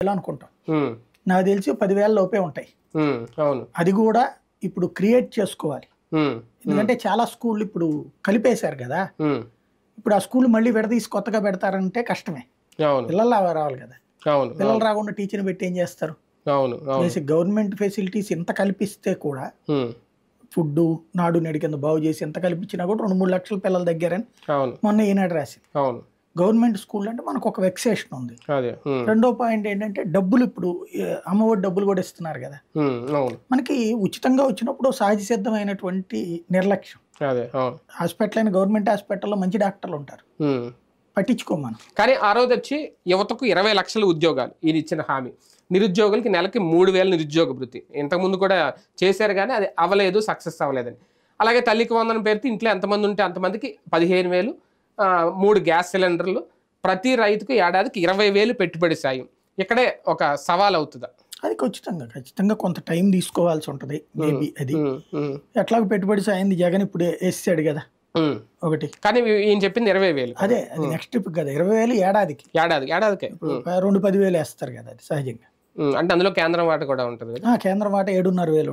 అనుకుంటాం. నాకు తెలిసి 10,000 లోపే ఉంటాయి. అది కూడా ఇప్పుడు క్రియేట్ చేసుకోవాలి. ఎందుకంటే చాలా స్కూళ్ళు ఇప్పుడు కలిపేశారు కదా. ఇప్పుడు ఆ స్కూల్ మళ్ళీ విడదీసి కొత్తగా పెడతారంటే కష్టమే. పిల్లలు రావాలి కదా. పిల్లలు రాకుండా టీచర్ని పెట్టి ఏం చేస్తారు? బేసిక్ గవర్నమెంట్ ఫెసిలిటీస్ ఎంత కల్పిస్తే కూడా ఫుడ్ నాడు నేడు కింద బాగు చేసి ఎంత కల్పించినా కూడా 2-3 లక్షల పిల్లల దగ్గరని మొన్న ఈనాడు రాసింది. గవర్నమెంట్ స్కూల్ అంటే మనకు ఒక వెక్సేషన్ ఉంది. రెండో పాయింట్ ఏంటంటే డబ్బులు ఇప్పుడు అమ్మఒడి డబ్బులు కూడా ఇస్తున్నారు కదా. మనకి ఉచితంగా వచ్చినప్పుడు సహజ సిద్ధమైనటువంటి నిర్లక్ష్యం. హాస్పిటల్ అయిన గవర్నమెంట్ హాస్పిటల్లో మంచి డాక్టర్లు ఉంటారు, పట్టించుకోమను. కానీ ఆ రోజు వచ్చి యువతకు 20 లక్షల ఉద్యోగాలు ఈయన ఇచ్చిన హామీ, నిరుద్యోగులకి నెలకి 3,000 నిరుద్యోగ భృతి ఇంతకుముందు కూడా చేశారు కానీ అది అవ్వలేదు, సక్సెస్ అవ్వలేదని. అలాగే తల్లికి వందనం పేరుతో ఇంట్లో ఎంతమంది ఉంటే అంతమందికి 15,000, 3 గ్యాస్ సిలిండర్లు, ప్రతి రైతుకు ఏడాదికి 20,000 పెట్టుబడి సాయం. ఇక్కడే ఒక సవాల్ అవుతుందా? అది ఖచ్చితంగా కొంత టైం తీసుకోవాల్సి ఉంటుంది. మేబీ అది ఎట్లాగో పెట్టుబడి సాయం జగన్ ఇప్పుడు వేసాడు కదా ఒకటి. కానీ ఈయన చెప్పింది 20,000. అదే అది నెక్స్ట్ ట్రిప్ కదా. 20,000 ఏడాదికి 2-10,000 వేస్తారు కదా. అది సహజంగా. అంటే అందులో కేంద్రం వాట కూడా ఉంటుంది కదా. కేంద్రం వాట 7,500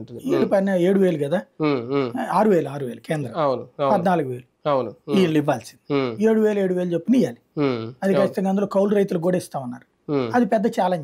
ఉంటుంది. 7,000 కదా. 6,000 కేంద్రం, 14,000 వీళ్ళు ఇవ్వాల్సింది. 7,000 చొప్పున ఇవ్వాలి. అది ఖచ్చితంగా అందులో కౌలు రైతులకు కూడా ఇస్తామన్నారు. అది పెద్ద ఛాలెంజ్.